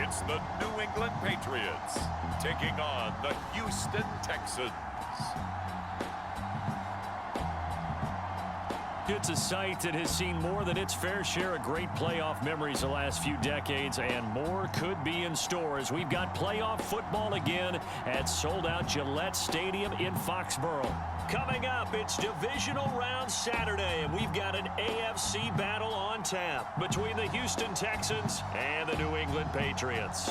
It's the New England Patriots taking on the Houston Texans. It's a sight that has seen more than its fair share of great playoff memories the last few decades, and more could be in store as we've got playoff football again at sold-out Gillette Stadium in Foxborough. Coming up, it's Divisional Round Saturday, and we've got an AFC battle on tap between the Houston Texans and the New England Patriots.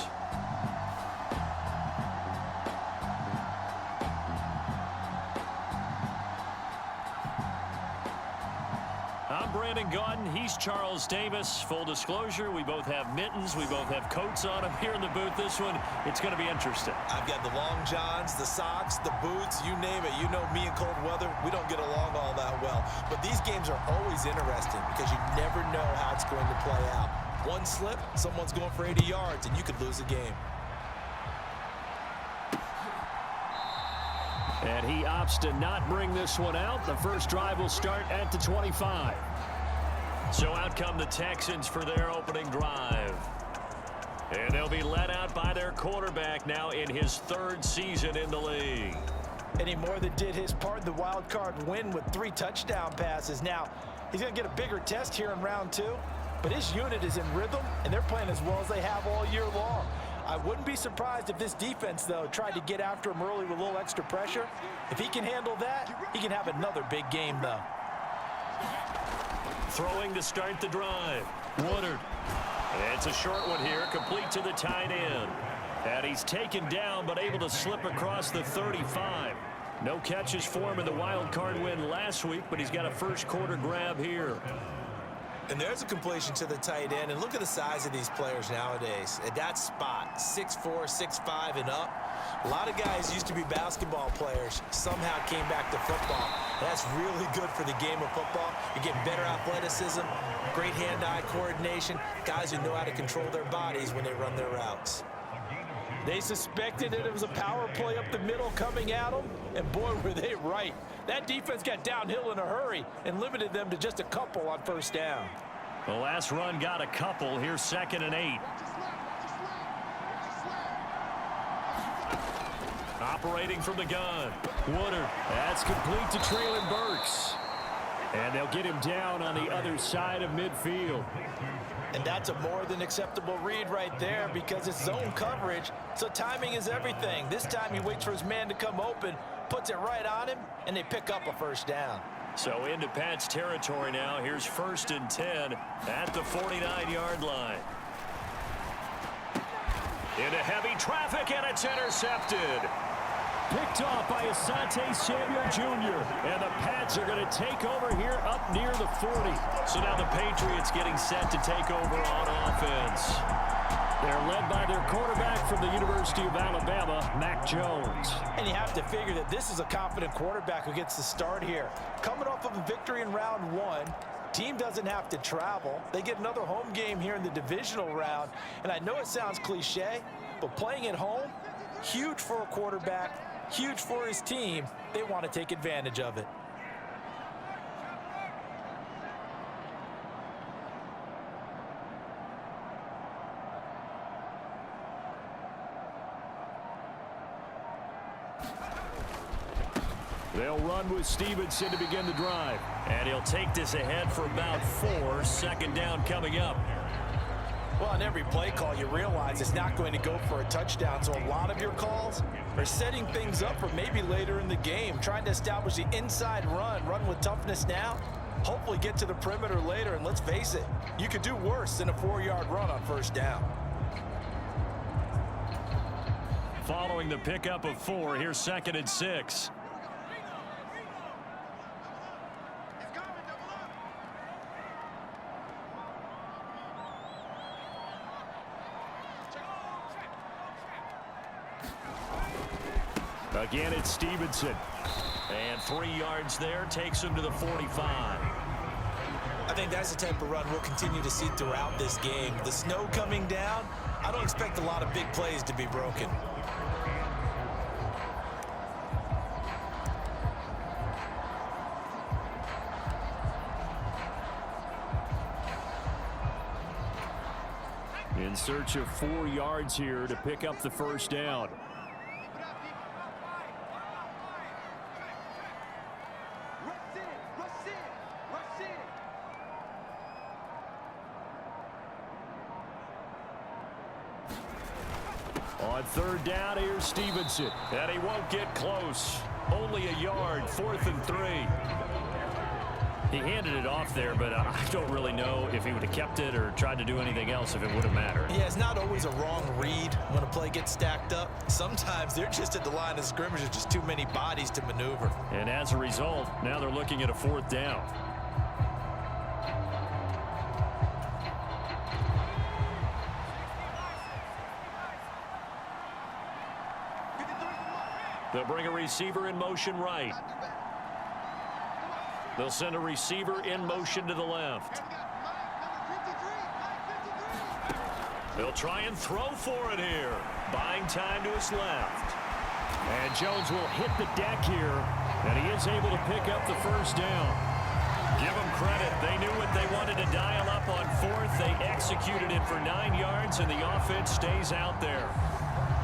He's Charles Davis. Full disclosure, we both have mittens. We both have coats on them here in the booth. This one, it's going to be interesting. I've got the long johns, the socks, the boots, you name it. You know me in cold weather, we don't get along all that well. But these games are always interesting because you never know how it's going to play out. One slip, someone's going for 80 yards, and you could lose a game. And he opts to not bring this one out. The first drive will start at the 25. So out come the Texans for their opening drive. And they'll be led out by their quarterback now in his third season in the league. And he more than did his part in the wild card win with 3 touchdown passes. Now, he's going to get a bigger test here in round 2. But his unit is in rhythm, and they're playing as well as they have all year long. I wouldn't be surprised if this defense, though, tried to get after him early with a little extra pressure. If he can handle that, he can have another big game, though. Throwing to start the drive. Woodard. It's a short one here, complete to the tight end. And he's taken down, but able to slip across the 35. No catches for him in the wild card win last week, but he's got a first quarter grab here. And there's a completion to the tight end. And look at the size of these players nowadays. At that spot, 6'4", 6'5", and up. A lot of guys used to be basketball players, somehow came back to football. That's really good for the game of football. You're getting better athleticism, great hand-eye coordination, guys who know how to control their bodies when they run their routes. They suspected that it was a power play up the middle coming at them, and boy, were they right. That defense got downhill in a hurry and limited them to just a couple on first down. The last run got a couple. Here's 2nd and 8. Operating from the gun. Woodard. That's complete to Traylon Burks. And they'll get him down on the other side of midfield. And that's a more than acceptable read right there because it's zone coverage, so timing is everything. This time he waits for his man to come open, puts it right on him, and they pick up a first down. So into Pat's territory now. Here's 1st and 10 at the 49-yard line. Into heavy traffic, and it's intercepted. Picked off by Asante Samuel Jr. And the Pats are going to take over here up near the 40. So now the Patriots getting set to take over on offense. They're led by their quarterback from the University of Alabama, Mac Jones. And you have to figure that this is a confident quarterback who gets the start here. Coming off of a victory in round 1, team doesn't have to travel. They get another home game here in the divisional round. And I know it sounds cliche, but playing at home, huge for a quarterback. Huge for his team. They want to take advantage of it. They'll run with Stevenson to begin the drive. And he'll take this ahead for about 4. 2nd down coming up. Well, on every play call, you realize it's not going to go for a touchdown. So a lot of your calls are setting things up for maybe later in the game, trying to establish the inside run with toughness now, hopefully get to the perimeter later. And let's face it, you could do worse than a 4-yard run on first down. Following the pickup of 4, here's 2nd and 6. Again, it's Stevenson. And 3 yards there takes him to the 45. I think that's the type of run we'll continue to see throughout this game. The snow coming down, I don't expect a lot of big plays to be broken. In search of 4 yards here to pick up the first down. On third down, here's Stevenson. And he won't get close. Only a yard, 4th and 3. He handed it off there, but I don't really know if he would have kept it or tried to do anything else if it would have mattered. Yeah, it's not always a wrong read when a play gets stacked up. Sometimes they're just at the line of scrimmage. There's just too many bodies to maneuver. And as a result, now they're looking at a 4th down. They'll bring a receiver in motion right. They'll send a receiver in motion to the left. They'll try and throw for it here. Buying time to his left. And Jones will hit the deck here. And he is able to pick up the first down. Give them credit. They knew what they wanted to dial up on 4th. They executed it for 9 yards, and the offense stays out there.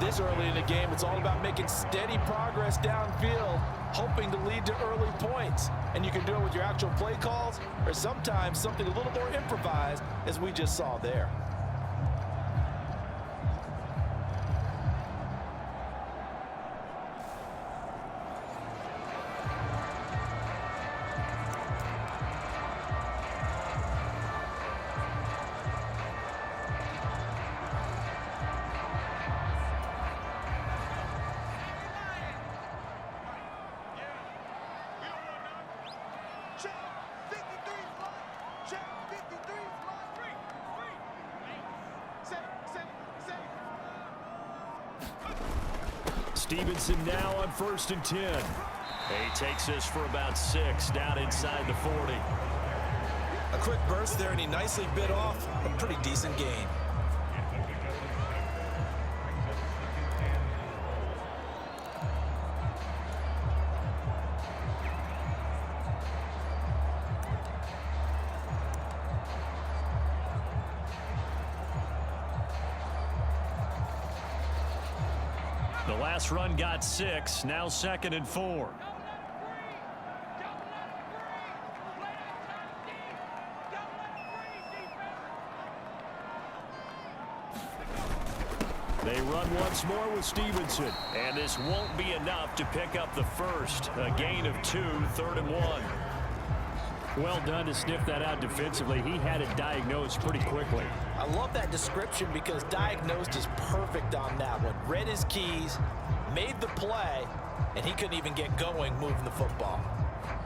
This early in the game, it's all about making steady progress downfield, hoping to lead to early points. And you can do it with your actual play calls or sometimes something a little more improvised, as we just saw there. Stevenson now on 1st and 10. He takes this for about 6 down inside the 40. A quick burst there, and he nicely bit off a pretty decent gain. The last run got 6, now 2nd and 4. They run once more with Stevenson. And this won't be enough to pick up the first. A gain of 2, 3rd and 1. Well done to sniff that out defensively. He had it diagnosed pretty quickly. I love that description because diagnosed is perfect on that one. Read his keys, made the play, and he couldn't even get going moving the football.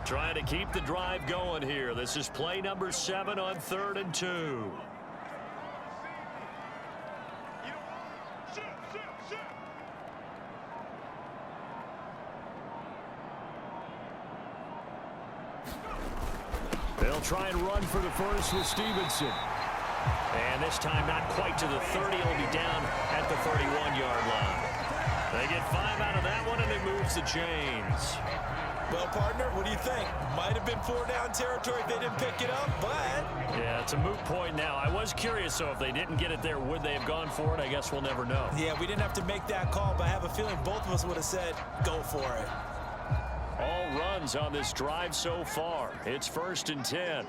Trying to keep the drive going here. This is play number 7 on 3rd and 2. They'll try and run for the first with Stevenson. And this time not quite to the 30. It'll be down at the 31-yard line. They get 5 out of that one, and it moves the chains. Well, partner, what do you think? Might have been 4-down territory if they didn't pick it up, but... Yeah, it's a moot point now. I was curious, so if they didn't get it there, would they have gone for it? I guess we'll never know. Yeah, we didn't have to make that call, but I have a feeling both of us would have said, go for it. All runs on this drive so far. It's 1st and 10.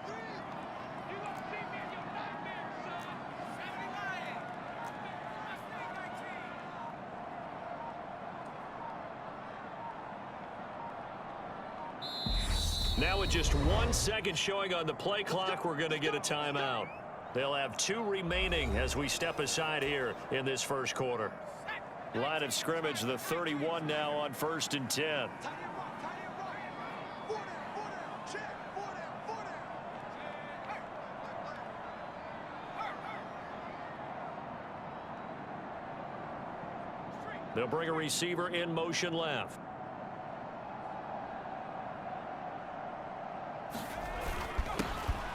Now with just 1 second showing on the play clock, we're going to get a timeout. They'll have 2 remaining as we step aside here in this first quarter. Line of scrimmage, the 31 now on 1st and 10. They'll bring a receiver in motion left.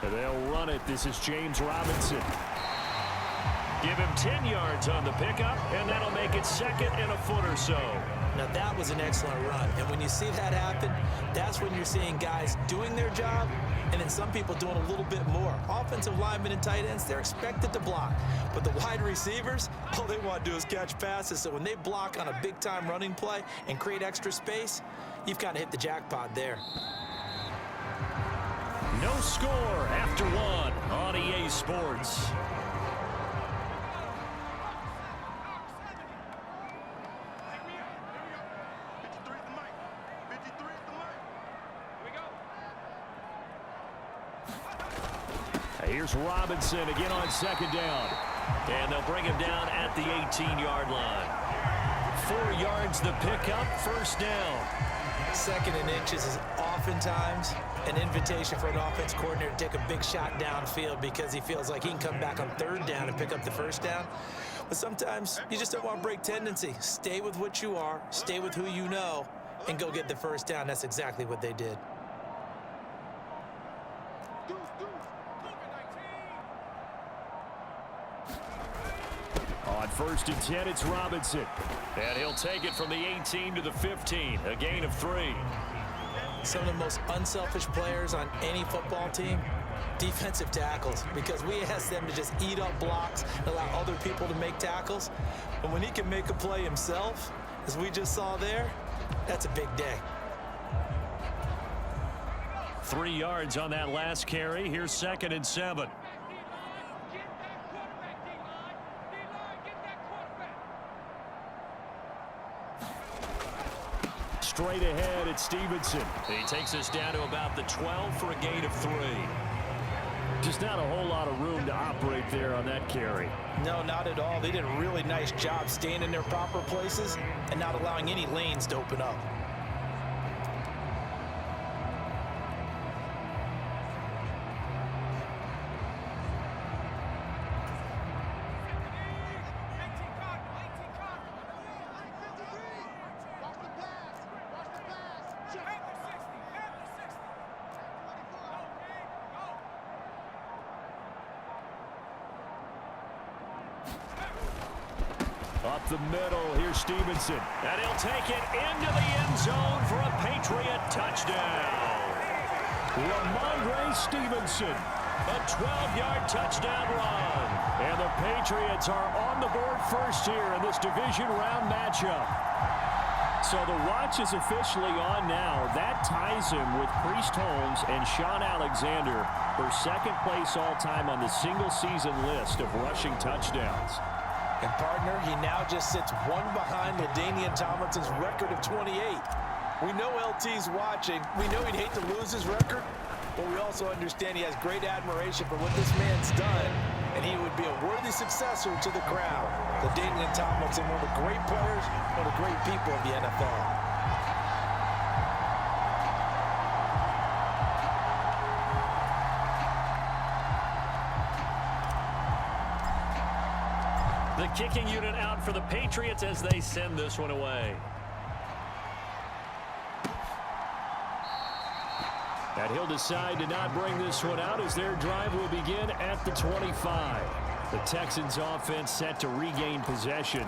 And they'll run it. This is James Robinson. Give him 10 yards on the pickup, and that'll make it 2nd and a foot or so. Now, that was an excellent run. And when you see that happen, that's when you're seeing guys doing their job and then some people doing a little bit more. Offensive linemen and tight ends, they're expected to block. But the wide receivers, all they want to do is catch passes. So when they block on a big-time running play and create extra space, you've kind of hit the jackpot there. No score after one on EA Sports. Here's Robinson again on second down. And they'll bring him down at the 18-yard line. 4 yards the pickup, first down. Second and inches is oftentimes an invitation for an offense coordinator to take a big shot downfield because he feels like he can come back on third down and pick up the first down. But sometimes you just don't want to break tendency. Stay with what you are, stay with who you know, and go get the first down. That's exactly what they did. On 1st and 10, it's Robinson. And he'll take it from the 18 to the 15, a gain of 3. Some of the most unselfish players on any football team, defensive tackles, because we ask them to just eat up blocks and allow other people to make tackles. And when he can make a play himself, as we just saw there, that's a big day. 3 yards on that last carry. Here's 2nd and 7. Straight ahead, it's Stevenson. He takes us down to about the 12 for a gain of 3. Just not a whole lot of room to operate there on that carry. No, not at all. They did a really nice job staying in their proper places and not allowing any lanes to open up. Up the middle, here's Stevenson. And he'll take it into the end zone for a Patriot touchdown. Ramondre Stevenson, a 12-yard touchdown run. And the Patriots are on the board first here in this division round matchup. So the watch is officially on now. That ties him with Priest Holmes and Sean Alexander for second place all-time on the single-season list of rushing touchdowns. And partner, he now just sits one behind LaDainian Tomlinson's record of 28. We know LT's watching. We know he'd hate to lose his record, but we also understand he has great admiration for what this man's done, and he would be a worthy successor to the crowd. LaDainian Tomlinson, one of the great players, one of the great people of the NFL. The kicking unit out for the Patriots as they send this one away. And he'll decide to not bring this one out as their drive will begin at the 25. The Texans offense set to regain possession.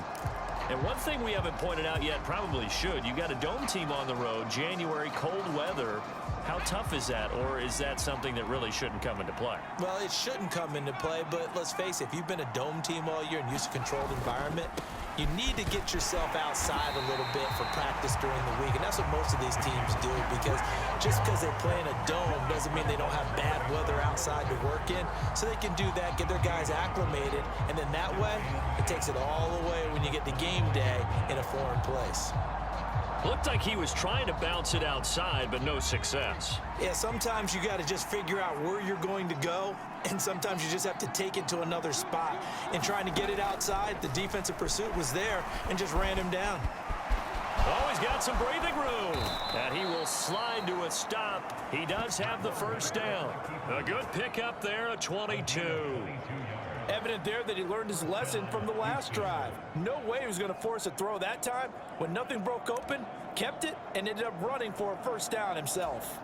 And one thing we haven't pointed out yet, probably should, you got a dome team on the road, January, cold weather. How tough is that, or is that something that really shouldn't come into play? Well, it shouldn't come into play, but let's face it, if you've been a dome team all year and used to controlled environment, you need to get yourself outside a little bit for practice during the week, and that's what most of these teams do, because just because they play in a dome doesn't mean they don't have bad weather outside to work in. So they can do that, get their guys acclimated, and then that way, it takes it all away when you get to game day in a foreign place. Looked like he was trying to bounce it outside, but no success. Yeah, sometimes you got to just figure out where you're going to go, and sometimes you just have to take it to another spot. And trying to get it outside, the defensive pursuit was there and just ran him down. Oh, he's got some breathing room. And he will slide to a stop. He does have the first down. A good pickup there, a 22. Evident there that he learned his lesson from the last drive. No way he was going to force a throw that time. When nothing broke open, kept it, and ended up running for a first down himself.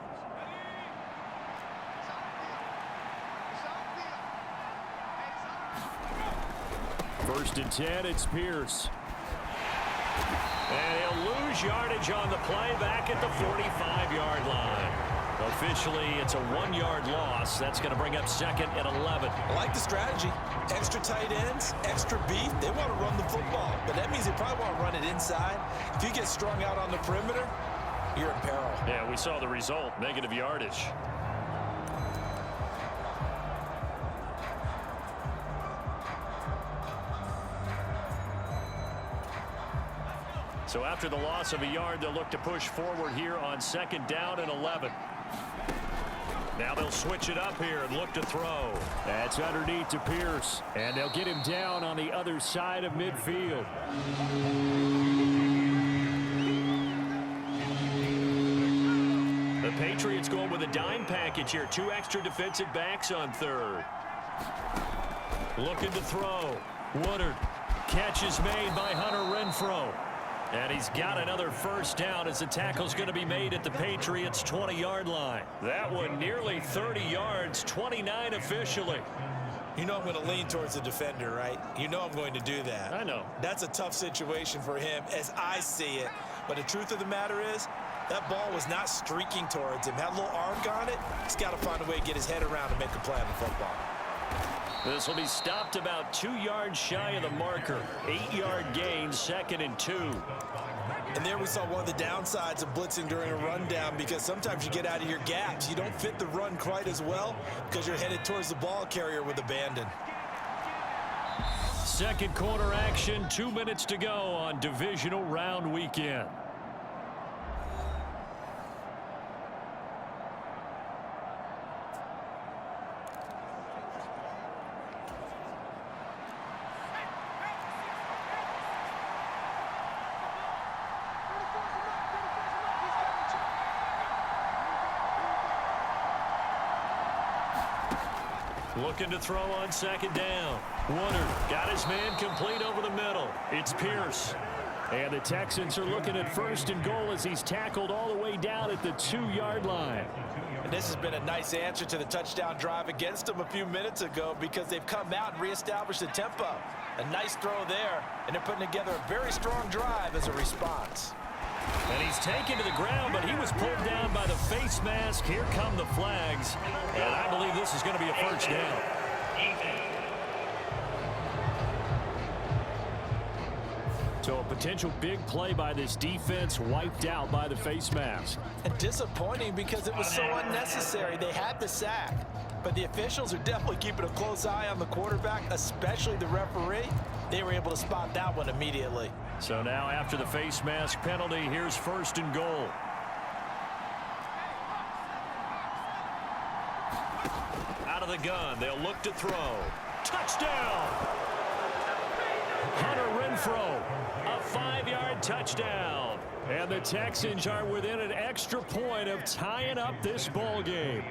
First and 10, it's Pierce. And he'll lose yardage on the play back at the 45-yard line. Officially, it's a 1-yard loss. That's going to bring up 2nd and 11. I like the strategy. Extra tight ends, extra beef. They want to run the football, but that means they probably want to run it inside. If you get strung out on the perimeter, you're in peril. Yeah, we saw the result, negative yardage. So after the loss of a yard, they'll look to push forward here on 2nd down and 11. Now they'll switch it up here and look to throw. That's underneath to Pierce. And they'll get him down on the other side of midfield. The Patriots going with a dime package here. 2 extra defensive backs on 3rd. Looking to throw. Woodard. Catch is made by Hunter Renfrow. And he's got another 1st down as the tackle's going to be made at the Patriots' 20-yard line. That one nearly 30 yards, 29 officially. You know I'm going to lean towards the defender, right? You know I'm going to do that. I know. That's a tough situation for him as I see it. But the truth of the matter is, that ball was not streaking towards him. Had a little arc on it. He's got to find a way to get his head around and make a play on the football. This will be stopped about 2 yards shy of the marker. 8-yard gain, 2nd and 2. And there we saw one of the downsides of blitzing during a rundown, because sometimes you get out of your gaps. You don't fit the run quite as well because you're headed towards the ball carrier with abandon. 2nd quarter action, 2 minutes to go on divisional round weekend. Looking to throw on 2nd down. Woodard got his man complete over the middle. It's Pierce. And the Texans are looking at 1st and goal as he's tackled all the way down at the 2-yard line. And this has been a nice answer to the touchdown drive against them a few minutes ago, because they've come out and reestablished the tempo. A nice throw there, and they're putting together a very strong drive as a response. And he's taken to the ground, but he was pulled down by the face mask. Here come the flags. And I believe this is going to be a 1st down. So a potential big play by this defense wiped out by the face mask. And disappointing because it was so unnecessary. They had the sack. But the officials are definitely keeping a close eye on the quarterback, especially the referee. They were able to spot that one immediately. So now after the face mask penalty, here's 1st and goal. Out of the gun, they'll look to throw. Touchdown! Hunter Renfrow, a 5-yard touchdown. And the Texans are within an extra point of tying up this ball game.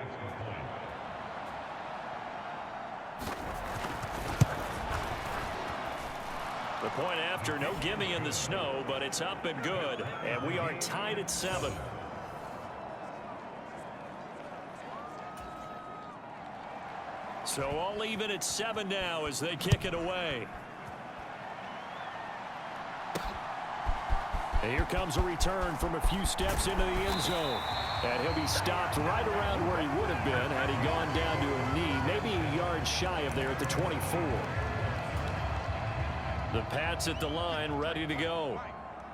The point after, no gimme in the snow, but it's up and good. And we are tied at 7. So all even at 7 now as they kick it away. And here comes a return from a few steps into the end zone. And he'll be stopped right around where he would have been had he gone down to a knee, maybe a yard shy of there at the 24. The Pats at the line, ready to go.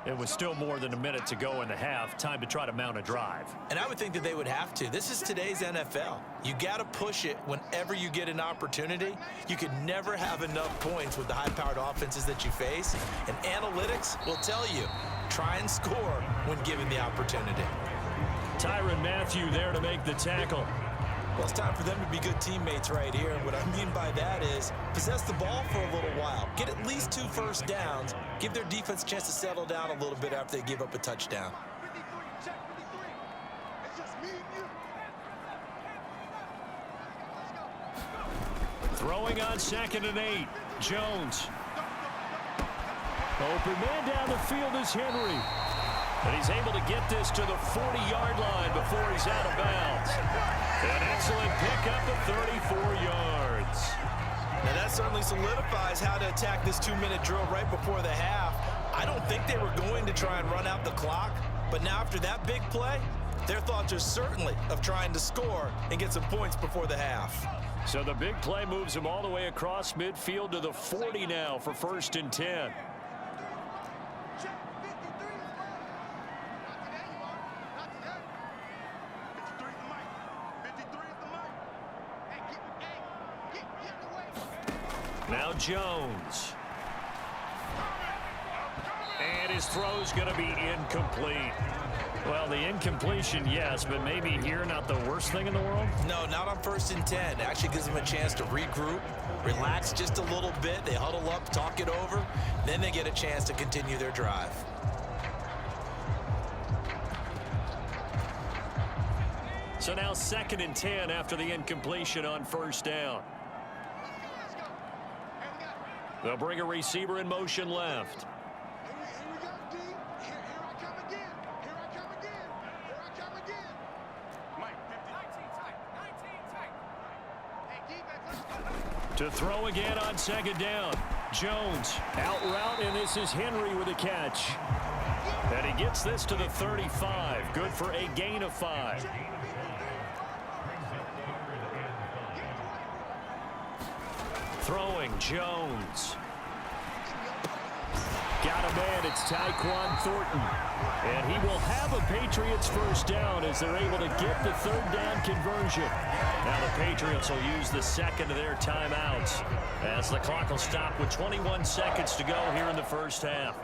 It was still more than a minute to go in the half. Time to try to mount a drive. And I would think that they would have to. This is today's NFL. You got to push it whenever you get an opportunity. You could never have enough points with the high-powered offenses that you face. And analytics will tell you, try and score when given the opportunity. Tyrann Mathieu there to make the tackle. Well, it's time for them to be good teammates right here. And what I mean by that is possess the ball for a little while. Get at least 2 first downs. Give their defense a chance to settle down a little bit after they give up a touchdown. Throwing on 2nd and 8. Jones. Open man down the field is Henry. And he's able to get this to the 40-yard line before he's out of bounds. An excellent pickup of 34 yards. Now that certainly solidifies how to attack this 2-minute drill right before the half. I don't think they were going to try and run out the clock, but now after that big play, Their thoughts are certainly of trying to score and get some points before the half. So the big play moves him all the way across midfield to the 40 now for 1st and 10. Now Jones. And his throw's going to be incomplete. Well, the incompletion, yes, but maybe here not the worst thing in the world? No, not on 1st and 10. It actually gives them a chance to regroup, relax just a little bit. They huddle up, talk it over. Then they get a chance to continue their drive. So now 2nd and 10 after the incompletion on 1st down. They'll bring a receiver in motion left. To throw again on 2nd down. Jones out route, and this is Henry with a catch. And he gets this to the 35. Good for a gain of 5. Throwing, Jones. Got a man, it's Tyquan Thornton. And he will have a Patriots 1st down as they're able to get the 3rd down conversion. Now the Patriots will use the 2nd of their timeouts as the clock will stop with 21 seconds to go here in the 1st half.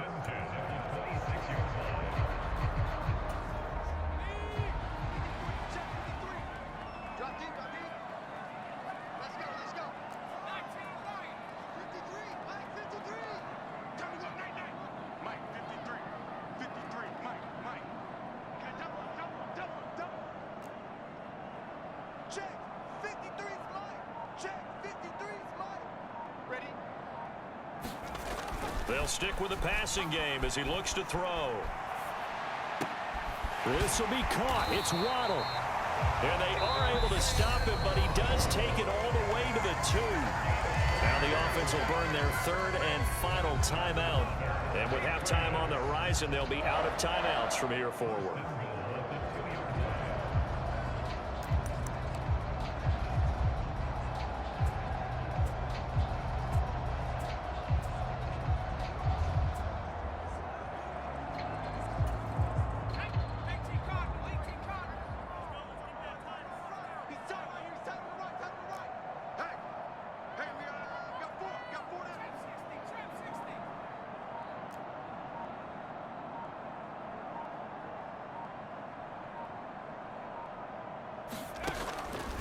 They'll stick with the passing game as he looks to throw. This will be caught. It's Waddle. And they are able to stop him, but he does take it all the way to the 2. Now the offense will burn their 3rd and final timeout. And with halftime on the horizon, they'll be out of timeouts from here forward.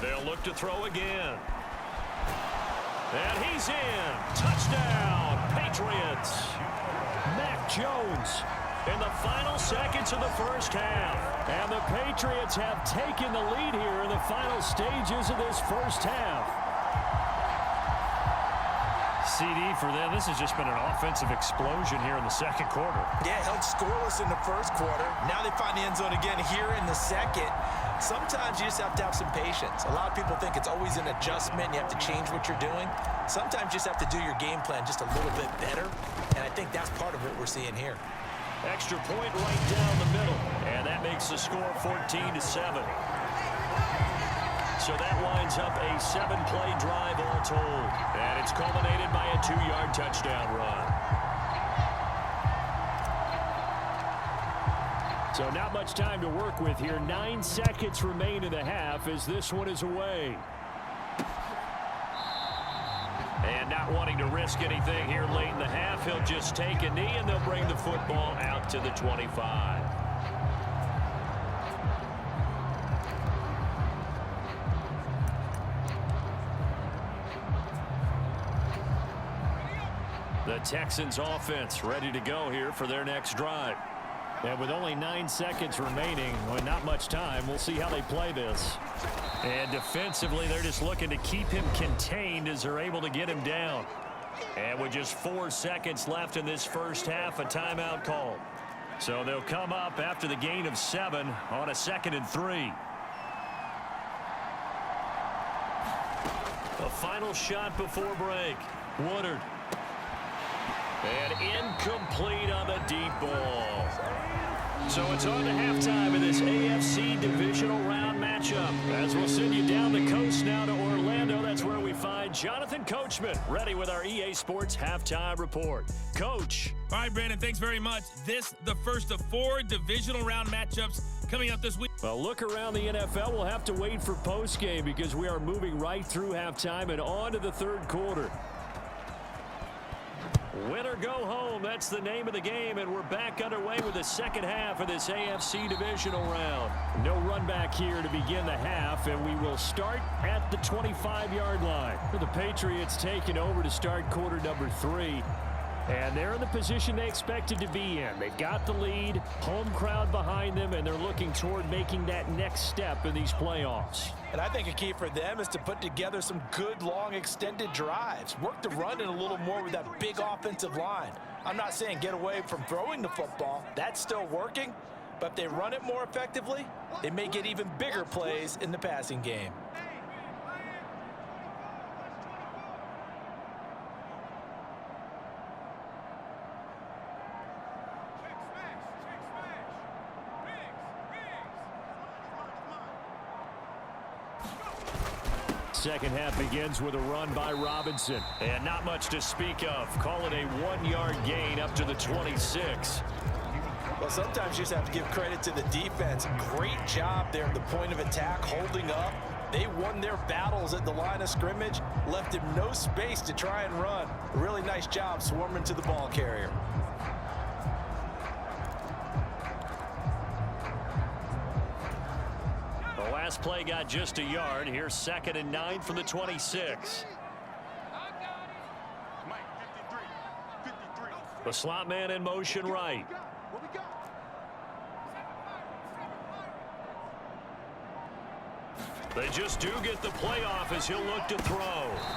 They'll look to throw again. And he's in. Touchdown, Patriots. Mac Jones in the final seconds of the 1st half. And the Patriots have taken the lead here in the final stages of this 1st half. CD for them, this has just been an offensive explosion here in the 2nd quarter. Yeah, held scoreless in the 1st quarter. Now they find the end zone again here in the 2nd. Sometimes you just have to have some patience. A lot of people think it's always an adjustment. You have to change what you're doing. Sometimes you just have to do your game plan just a little bit better. And I think that's part of what we're seeing here. Extra point right down the middle. And that makes the score 14-7. So that winds up a 7-play drive all told. And it's culminated by a 2-yard touchdown run. So not much time to work with here. 9 seconds remain in the half as this one is away. And not wanting to risk anything here late in the half, he'll just take a knee and they'll bring the football out to the 25. The Texans offense ready to go here for their next drive. And with only 9 seconds remaining, well, not much time, we'll see how they play this. And defensively, they're just looking to keep him contained as they're able to get him down. And with just 4 seconds left in this 1st half, a timeout call. So they'll come up after the gain of 7 on a 2nd and 3. A final shot before break. Woodard. And incomplete on the deep ball. So it's on to halftime in this AFC Divisional Round matchup. As we'll send you down the coast now to Orlando, that's where we find Jonathan Coachman, ready with our EA Sports Halftime Report. Coach. All right, Brandon, thanks very much. This, the first of 4 Divisional Round matchups coming up this week. Well, look around the NFL. We'll have to wait for postgame because we are moving right through halftime and on to the third quarter. Win or go home, that's the name of the game, and we're back underway with the second half of this AFC Divisional Round. No run back here to begin the half, and we will start at the 25-yard line. The Patriots taking over to start quarter number 3. And they're in the position they expected to be in. They've got the lead, home crowd behind them, and they're looking toward making that next step in these playoffs. And I think a key for them is to put together some good, long, extended drives. Work the run in a little more with that big offensive line. I'm not saying get away from throwing the football. That's still working. But if they run it more effectively, they may get even bigger plays in the passing game. Second half begins with a run by Robinson. And not much to speak of. Call it a 1-yard gain up to the 26. Well, sometimes you just have to give credit to the defense. Great job there at the point of attack, holding up. They won their battles at the line of scrimmage, left him no space to try and run. A really nice job swarming to the ball carrier. The last play got just a yard. Here's 2nd and 9 from the 26. The slot man in motion right. They just do get the play off as he'll look to throw.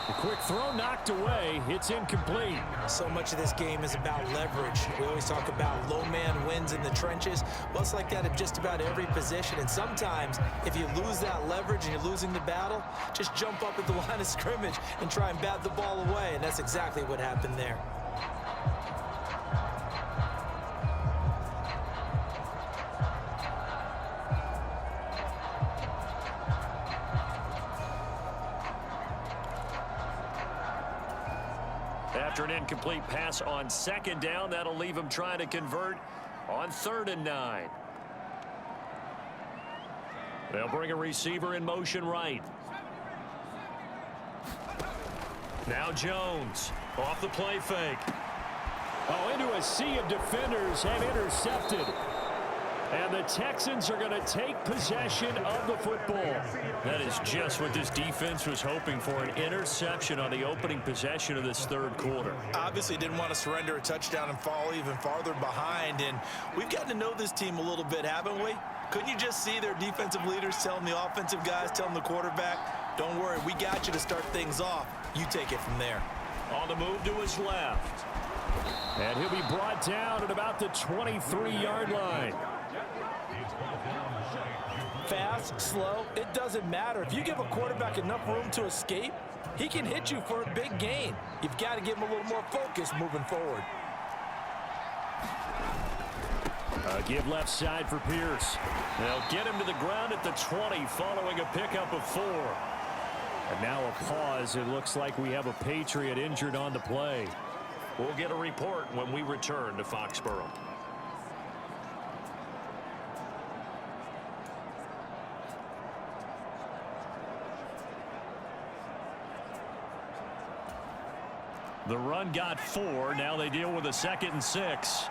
A quick throw knocked away. It's incomplete. So much of this game is about leverage. We always talk about low man wins in the trenches. Well, it's like that at just about every position. And sometimes, if you lose that leverage and you're losing the battle, just jump up at the line of scrimmage and try and bat the ball away. And that's exactly what happened there. After an incomplete pass on 2nd down, that'll leave him trying to convert on 3rd and 9. They'll bring a receiver in motion right. Now Jones off the play fake. Oh, into a sea of defenders and intercepted. And the Texans are going to take possession of the football. That is just what this defense was hoping for, an interception on the opening possession of this third quarter. Obviously didn't want to surrender a touchdown and fall even farther behind. And we've gotten to know this team a little bit, haven't we? Couldn't you just see their defensive leaders telling the offensive guys, telling the quarterback, don't worry, we got you to start things off. You take it from there. On the move to his left. And he'll be brought down at about the 23-yard line. Fast, slow, it doesn't matter. If you give a quarterback enough room to escape, he can hit you for a big gain. You've got to give him a little more focus moving forward. Give left side for Pierce. They'll get him to the ground at the 20 following a pickup of 4. And now a pause. It looks like we have a Patriot injured on the play. We'll get a report when we return to Foxborough. The run got 4. Now they deal with a 2nd and 6.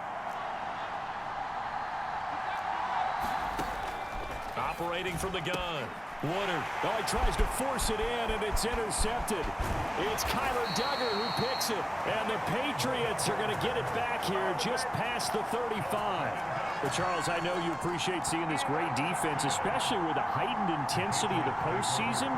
Operating from the gun. Woodard. Oh, he tries to force it in, and it's intercepted. It's Kyler Duggar who picks it. And the Patriots are going to get it back here just past the 35. Well, Charles, I know you appreciate seeing this great defense, especially with the heightened intensity of the postseason.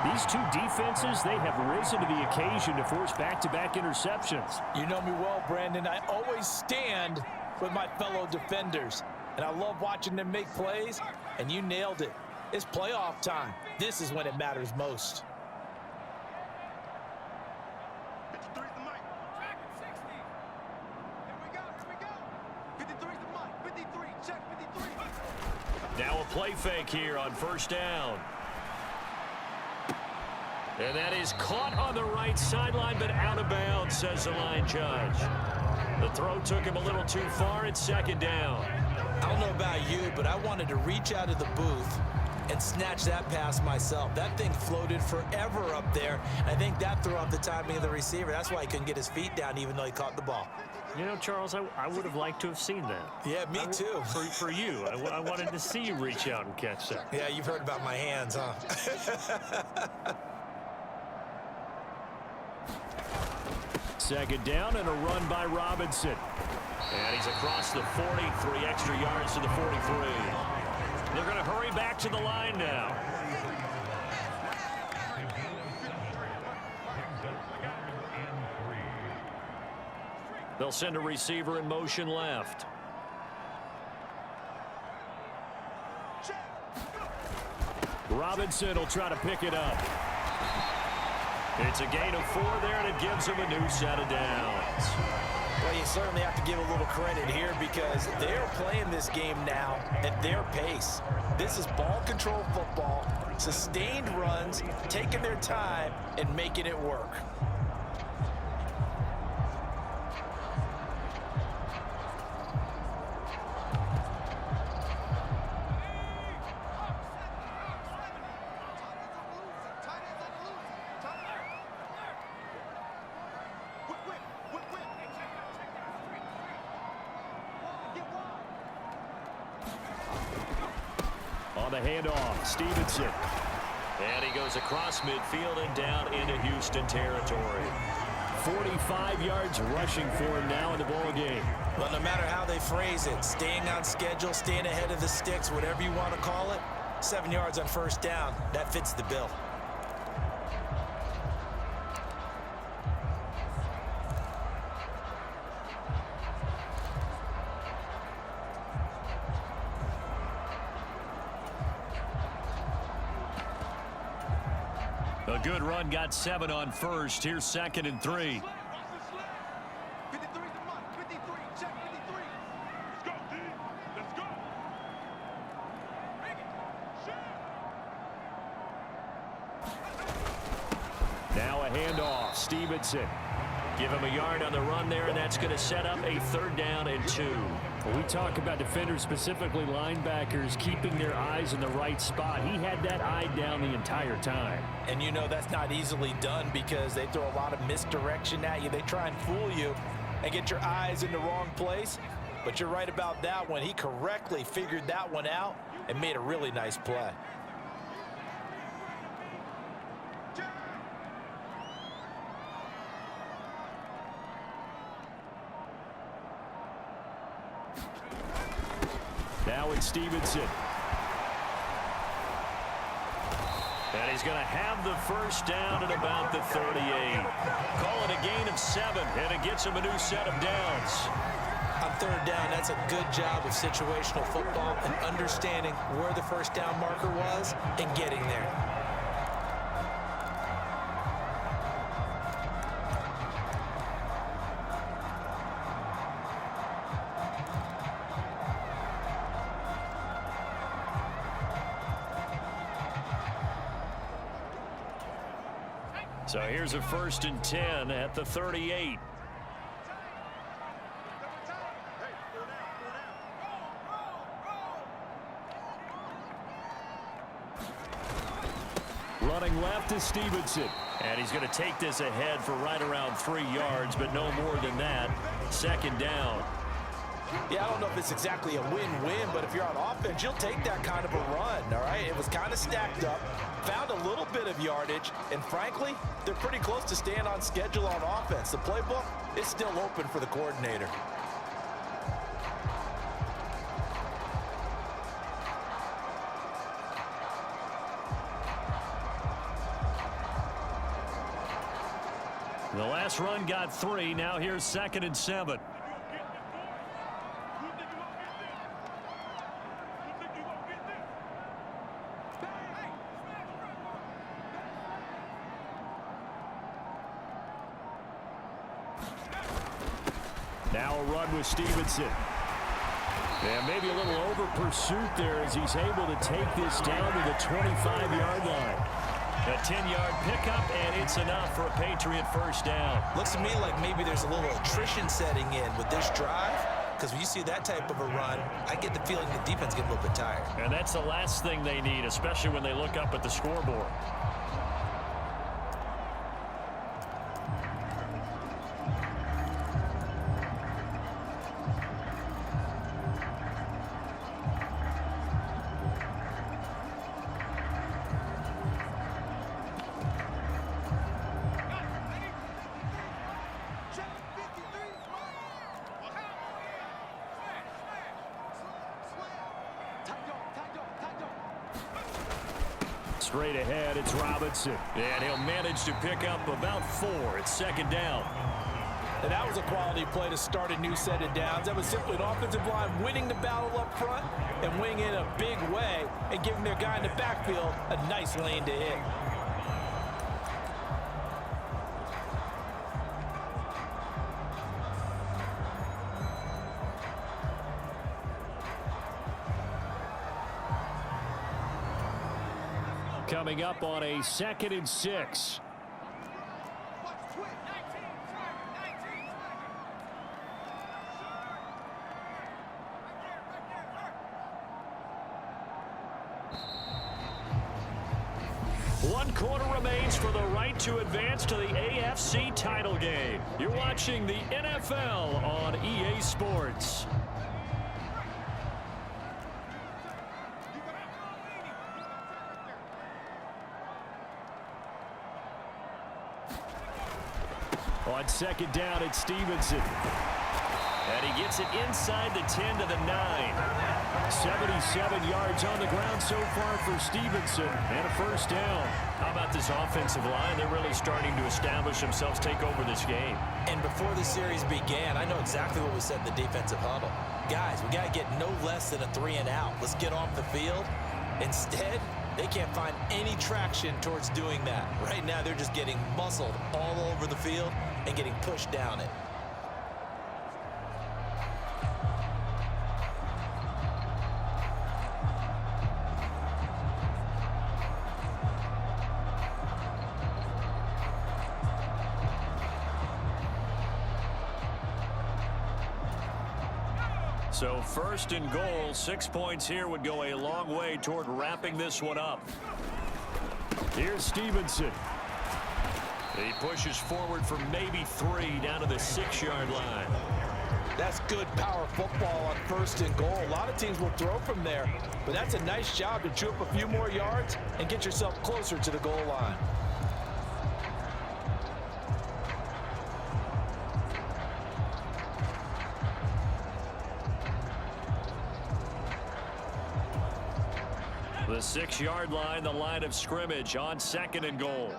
These two defenses, they have risen to the occasion to force back-to-back interceptions. You know me well, Brandon. I always stand with my fellow defenders. And I love watching them make plays, and you nailed it. It's playoff time. This is when it matters most. 53 is the mic. Track at 60. Here we go. 53 is the mic. 53. Check 53. Now a play fake here on first down. And that is caught on the right sideline, but out of bounds, says the line judge. The throw took him a little too far. It's second down. I don't know about you, but I wanted to reach out of the booth and snatch that pass myself. That thing floated forever up there. I think that threw off the timing of the receiver. That's why he couldn't get his feet down even though he caught the ball. You know, Charles, I would have liked to have seen that. Yeah, me too. For you. I wanted to see you reach out and catch that. Yeah, you've heard about my hands, huh? Second down and a run by Robinson. And he's across the 40, 3 extra yards to the 43. They're going to hurry back to the line now. They'll send a receiver in motion left. Robinson will try to pick it up. It's a gain of 4 there, and it gives him a new set of downs. Well, you certainly have to give a little credit here because they're playing this game now at their pace. This is ball control football, sustained runs, taking their time and making it work. On the handoff, Stevenson. And he goes across midfield and down into Houston territory. 45 yards rushing for him now in the ball game. Well, no matter how they phrase it, staying on schedule, staying ahead of the sticks, whatever you want to call it, 7 yards on first down, that fits the bill. A good run, got 7 on first. Here's 2nd and 3. 53 the mark. 53. Check 53. Let's go, D. Let's go. Bring it. Shoot. Now a handoff. Stevenson. Give him a yard on the run there, and that's going to set up a 3rd down and 2. When we talk about defenders, specifically linebackers, keeping their eyes in the right spot. He had that eye down the entire time. And you know that's not easily done because they throw a lot of misdirection at you. They try and fool you and get your eyes in the wrong place. But you're right about that one. He correctly figured that one out and made a really nice play. Now it's Stevenson. And he's going to have the first down at about the 38. Call it a gain of 7, and it gets him a new set of downs. On 3rd down, that's a good job of situational football and understanding where the first down marker was and getting there. So here's a 1st and 10 at the 38. Running left is Stevenson. And he's going to take this ahead for right around 3 yards, but no more than that. 2nd down. Yeah, I don't know if it's exactly a win-win, but if you're on offense, you'll take that kind of a run, all right? It was kind of stacked up, found a little bit of yardage, and frankly, they're pretty close to staying on schedule on offense. The playbook is still open for the coordinator. The last run got 3. Now here's 2nd and 7. Now a run with Stevenson. And maybe a little over pursuit there as he's able to take this down to the 25-yard line. A 10-yard pickup, and it's enough for a Patriot first down. Looks to me like maybe there's a little attrition setting in with this drive, because when you see that type of a run, I get the feeling the defense gets a little bit tired. And that's the last thing they need, especially when they look up at the scoreboard. Straight ahead, it's Robinson. And he'll manage to pick up about 4. It's second down. And that was a quality play to start a new set of downs. That was simply an offensive line winning the battle up front and winning in a big way and giving their guy in the backfield a nice lane to hit. Coming up on a 2nd and 6. One quarter remains for the right to advance to the AFC title game. You're watching the NFL on EA Sports. On 2nd down, it's Stevenson. And he gets it inside the 10 to the 9. 77 yards on the ground so far for Stevenson, and a first down. How about this offensive line? They're really starting to establish themselves, take over this game. And before the series began, I know exactly what we said in the defensive huddle. Guys, we got to get no less than a 3 and out. Let's get off the field. Instead, they can't find any traction towards doing that. Right now, they're just getting muscled all over the field and getting pushed down it. So 1st and goal, 6 points here would go a long way toward wrapping this one up. Here's Stevenson. He pushes forward for maybe 3 down to the 6-yard line. That's good power football on 1st and goal. A lot of teams will throw from there, but that's a nice job to chew up a few more yards and get yourself closer to the goal line. The 6-yard line, the line of scrimmage on 2nd and goal.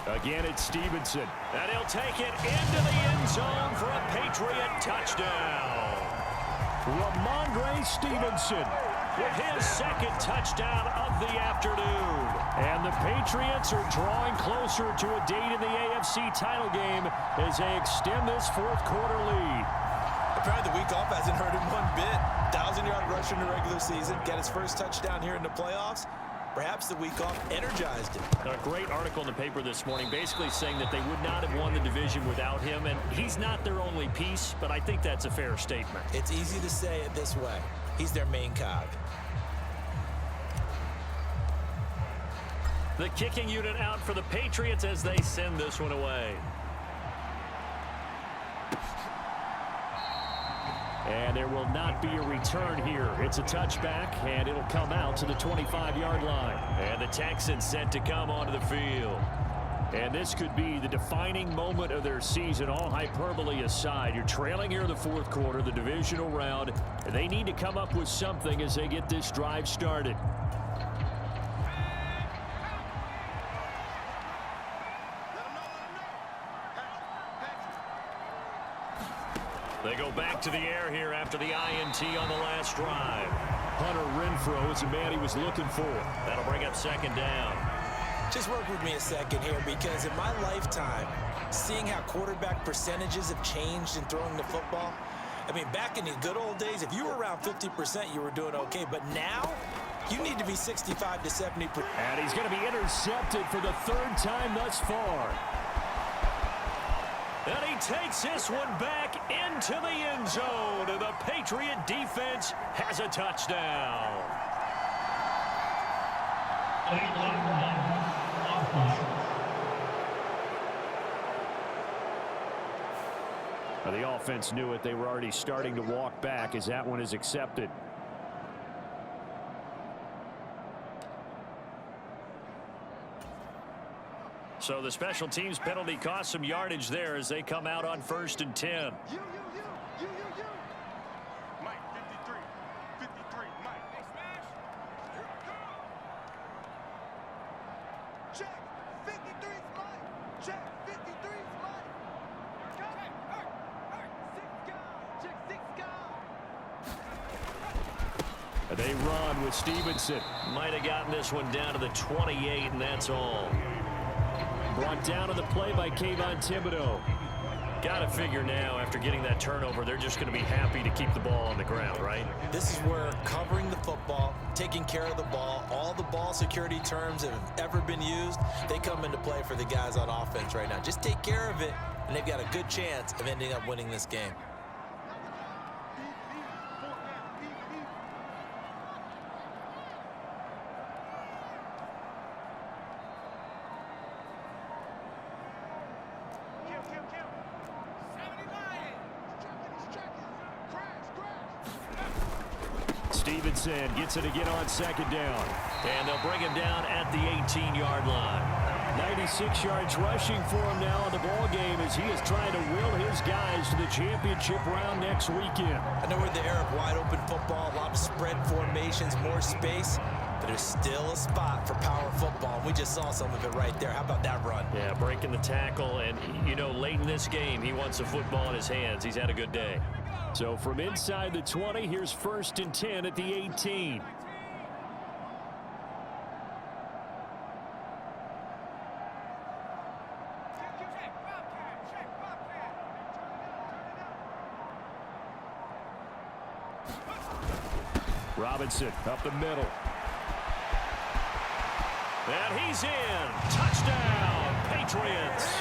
Again, it's Stevenson. And he'll take it into the end zone for a Patriot touchdown. Ramondre Stevenson with his 2nd touchdown of the afternoon. And the Patriots are drawing closer to a date in the AFC title game as they extend this 4th quarter lead. Apparently the week off hasn't hurt him one bit. 1,000-yard rusher in the regular season, got his first touchdown here in the playoffs. Perhaps the week off energized him. A great article in the paper this morning basically saying that they would not have won the division without him, and he's not their only piece, but I think that's a fair statement. It's easy to say it this way. He's their main cog. The kicking unit out for the Patriots as they send this one away. And there will not be a return here. It's a touchback, and it'll come out to the 25-yard line. And the Texans set to come onto the field. And this could be the defining moment of their season, all hyperbole aside. You're trailing here in the 4th quarter, the divisional round. And they need to come up with something as they get this drive started. They go back back to the air here after the INT on the last drive. Hunter Renfrow is the man he was looking for. That'll bring up second down. Just work with me a second here, because in my lifetime, seeing how quarterback percentages have changed in throwing the football, I mean, back in the good old days, if you were around 50%, you were doing okay. But now, you need to be 65 to 70%. And he's going to be intercepted for the third time thus far. And he takes this one back into the end zone. And the Patriot defense has a touchdown. The offense knew it. They were already starting to walk back as that one is accepted. So the special teams penalty cost some yardage there as they come out on 1st and 10. Mike, 53. 53, Mike. Check. 53's Mike. Check. 53's Mike. They run with Stevenson. Might have gotten this one down to the 28, and that's all. Brought down on the play by Kayvon Thibodeau. Got to figure now, after getting that turnover, they're just going to be happy to keep the ball on the ground, right? This is where covering the football, taking care of the ball, all the ball security terms that have ever been used, they come into play for the guys on offense right now. Just take care of it, and they've got a good chance of ending up winning this game. Stevenson gets it again on second down. And they'll bring him down at the 18-yard line. 96 yards rushing for him now in the ball game as he is trying to will his guys to the championship round next weekend. I know we're in the era of wide-open football, a lot of spread formations, more space, but there's still a spot for power football, and we just saw some of it right there. How about that run? Yeah, breaking the tackle, and, you know, late in this game, he wants the football in his hands. He's had a good day. So from inside the 20, here's 1st and 10 at the 18. Robinson up the middle. And he's in. Touchdown, Patriots.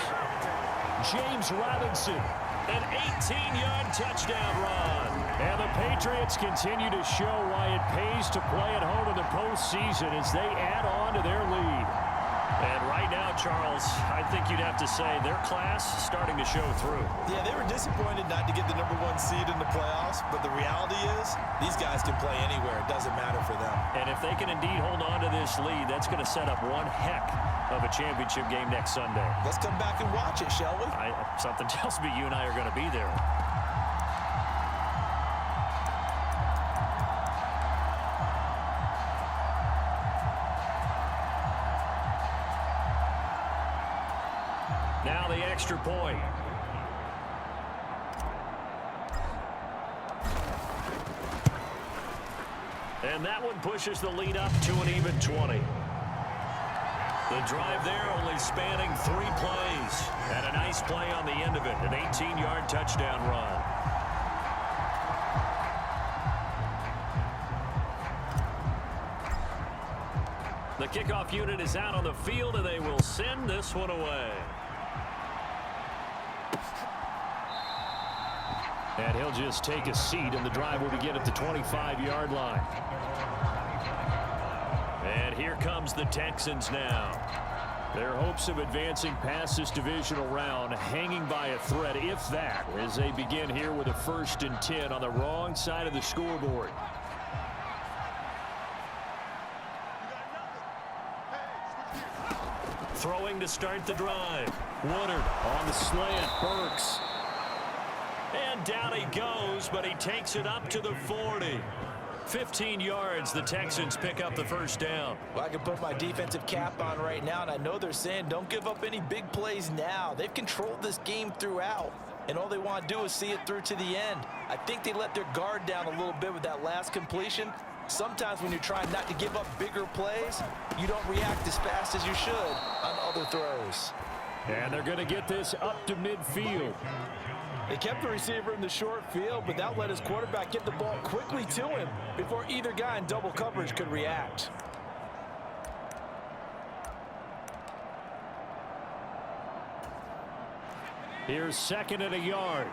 James Robinson. An 18-yard touchdown run. And the Patriots continue to show why it pays to play at home in the postseason as they add on to their lead. And right now, Charles, I think you'd have to say their class starting to show through. Yeah, they were disappointed not to get the #1 seed in the playoffs, but the reality is these guys can play anywhere. It doesn't matter for them. And if they can indeed hold on to this lead, that's going to set up one heck of a championship game next Sunday. Let's come back and watch it, shall we? Something tells me you and I are going to be there. Now the extra point. And that one pushes the lead up to an even 20. The drive there only spanning 3 plays. And a nice play on the end of it, an 18-yard touchdown run. The kickoff unit is out on the field, and they will send this one away. And he'll just take a seat, and the drive will begin at the 25-yard line. And here comes the Texans now. Their hopes of advancing past this divisional round hanging by a thread, if that, as they begin here with a 1st and 10 on the wrong side of the scoreboard. Throwing to start the drive. Woodard on the slant. Burks. And down he goes, but he takes it up to the 40. 15 yards, the Texans pick up the first down. Well, I can put my defensive cap on right now, and I know they're saying don't give up any big plays now. They've controlled this game throughout. and all they want to do is see it through to the end. I think they let their guard down a little bit with that last completion. Sometimes when you're trying not to give up bigger plays, you don't react as fast as you should on other throws. And they're going to get this up to midfield. They kept the receiver in the short field, but that let his quarterback get the ball quickly to him before either guy in double coverage could react. Here's 2nd and a yard.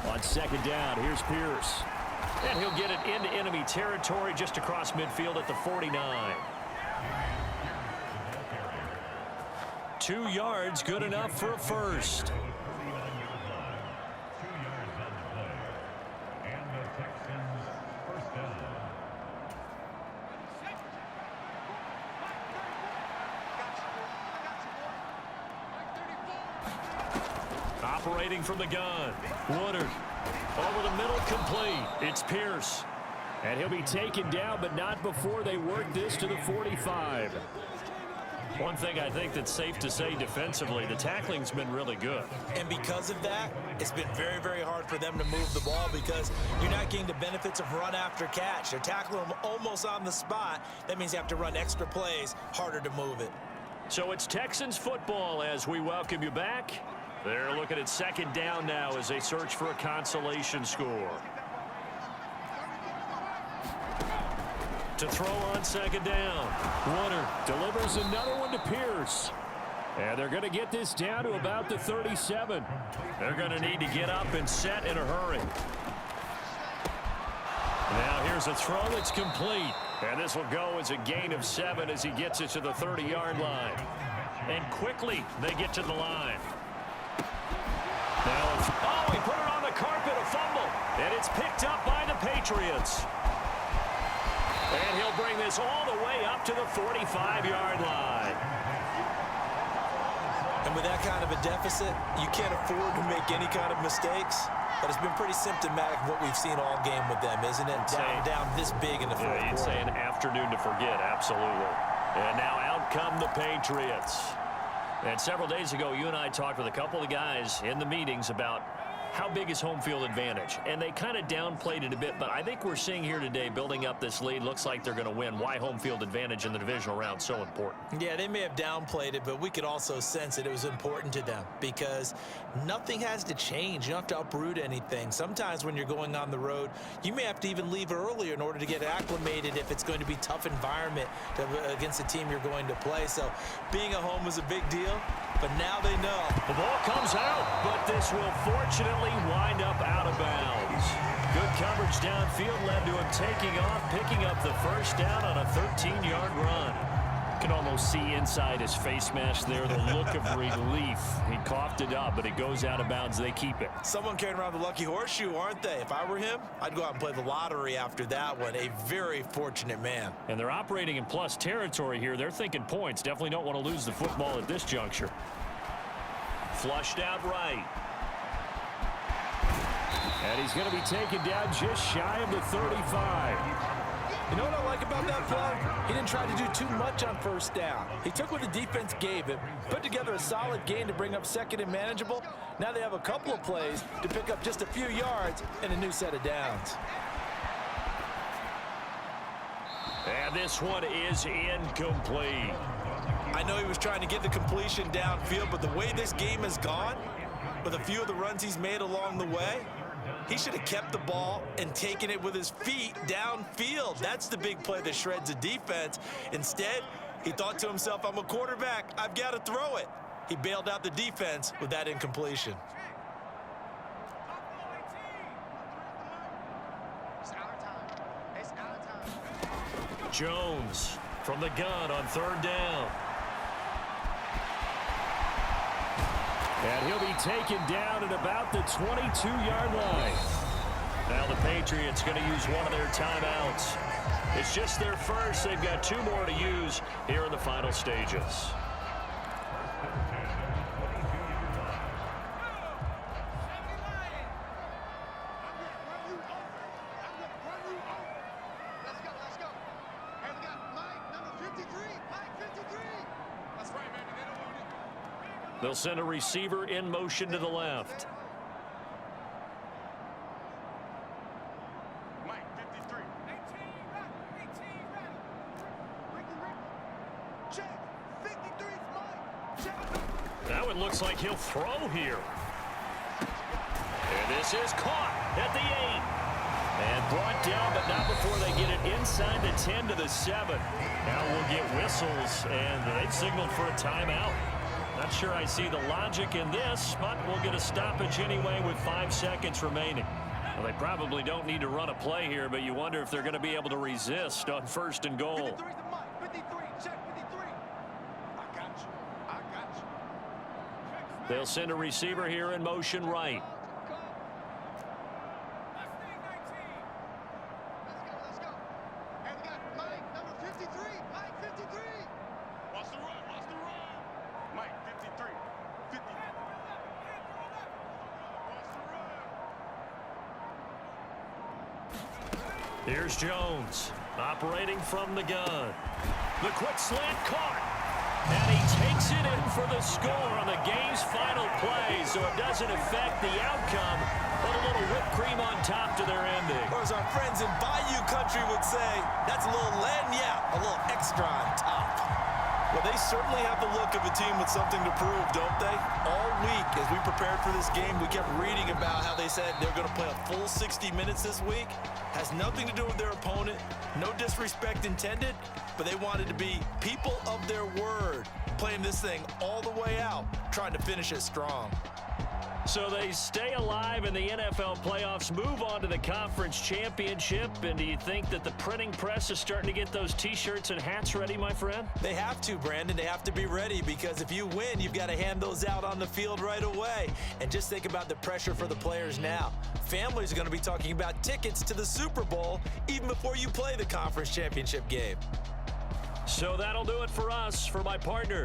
On 2nd down, here's Pierce. And he'll get it into enemy territory just across midfield at the 49. 2 yards, good enough for a first. Operating from the gun. Woodard. Over the middle, complete. It's Pierce. And he'll be taken down, but not before they work this to the 45. One thing I think that's safe to say defensively, the tackling's been really good. And because of that, it's been very, very hard for them to move the ball because you're not getting the benefits of run after catch. They're tackling them almost on the spot. That means you have to run extra plays, harder to move it. So it's Texans football as we welcome you back. They're looking at 2nd down now as they search for a consolation score. To throw on 2nd down. Woodard delivers another one to Pierce. And they're going to get this down to about the 37. They're going to need to get up and set in a hurry. Now here's a throw that's complete. And this will go as a gain of 7 as he gets it to the 30-yard line. And quickly they get to the line. Now it's, oh, he put it on the carpet, a fumble. And it's picked up by the Patriots. And he'll bring this all the way up to the 45-yard line. And with that kind of a deficit, you can't afford to make any kind of mistakes. But it's been pretty symptomatic of what we've seen all game with them, isn't it? Down this big in the fourth quarter. You'd say an afternoon to forget, absolutely. And now out come the Patriots. And several days ago, you and I talked with a couple of guys in the meetings about how big is home field advantage. And they kind of downplayed it a bit, but I think we're seeing here today, building up this lead, looks like they're going to win. Why home field advantage in the divisional round so important? Yeah, they may have downplayed it, but we could also sense that it was important to them because nothing has to change. You don't have to uproot anything. Sometimes when you're going on the road, you may have to even leave earlier in order to get acclimated if it's going to be a tough environment against the team you're going to play. So being at home is a big deal, but now they know. The ball comes out, but this will fortunately wind up out of bounds. Good coverage downfield led to him taking off, picking up the first down on a 13-yard run. You can almost see inside his face mask there the look of relief. He coughed it up, but it goes out of bounds. They keep it. Someone carrying around the lucky horseshoe, aren't they? If I were him, I'd go out and play the lottery after that one. A very fortunate man. And they're operating in plus territory here. They're thinking points. Definitely don't want to lose the football at this juncture. Flushed out right. And he's going to be taken down just shy of the 35. You know what I like about that play? He didn't try to do too much on first down. He took what the defense gave him, put together a solid gain to bring up 2nd and manageable. Now they have a couple of plays to pick up just a few yards and a new set of downs. And this one is incomplete. I know he was trying to get the completion downfield, but the way this game has gone, with a few of the runs he's made along the way, he should have kept the ball and taken it with his feet downfield. That's the big play that shreds a defense. Instead, he thought to himself, I'm a quarterback. I've got to throw it. He bailed out the defense with that incompletion. Jones from the gun on 3rd down. And he'll be taken down at about the 22-yard line. Now the Patriots going to use one of their timeouts. It's just their first. They've got 2 more to use here in the final stages. Let's go. Hey, we got Mike, number 53. Mike, 53. That's right. They'll send a receiver in motion to the left. Mike, 53. 18 ready. Check. 53 is Mike. Check. Now it looks like he'll throw here. And this is caught at the 8. And brought down, but not before they get it inside the 10 to the 7. Now we'll get whistles, and they've signaled for a timeout. Not sure I see the logic in this, but we'll get a stoppage anyway with 5 seconds remaining. Well, they probably don't need to run a play here, but you wonder if they're going to be able to resist on 1st and goal. 53 is Mike. 53. Check 53. I got you. I got you. They'll send a receiver here in motion right. Let's go. And we got Mike, number 53. Mike, 53. Watch the run. Watch the run. Mike, 53. 50. Watch the run. Here's Jones, operating from the gun. The quick slant caught. And he takes it in for the score on the game's final play, so it doesn't affect the outcome, but a little whipped cream on top to their ending. Or as our friends in Bayou Country would say, that's a little lagniappe, a little extra on top. Well, they certainly have the look of a team with something to prove, don't they? All week, as we prepared for this game, we kept reading about how they said they're going to play a full 60 minutes this week. Has nothing to do with their opponent. No disrespect intended, but they wanted to be people of their word, playing this thing all the way out, trying to finish it strong. So they stay alive in the NFL playoffs, move on to the conference championship, and do you think that the printing press is starting to get those T-shirts and hats ready, my friend? They have to, Brandon. They have to be ready because if you win, you've got to hand those out on the field right away. And just think about the pressure for the players now. Families are going to be talking about tickets to the Super Bowl even before you play the conference championship game. So that'll do it for us. For my partner,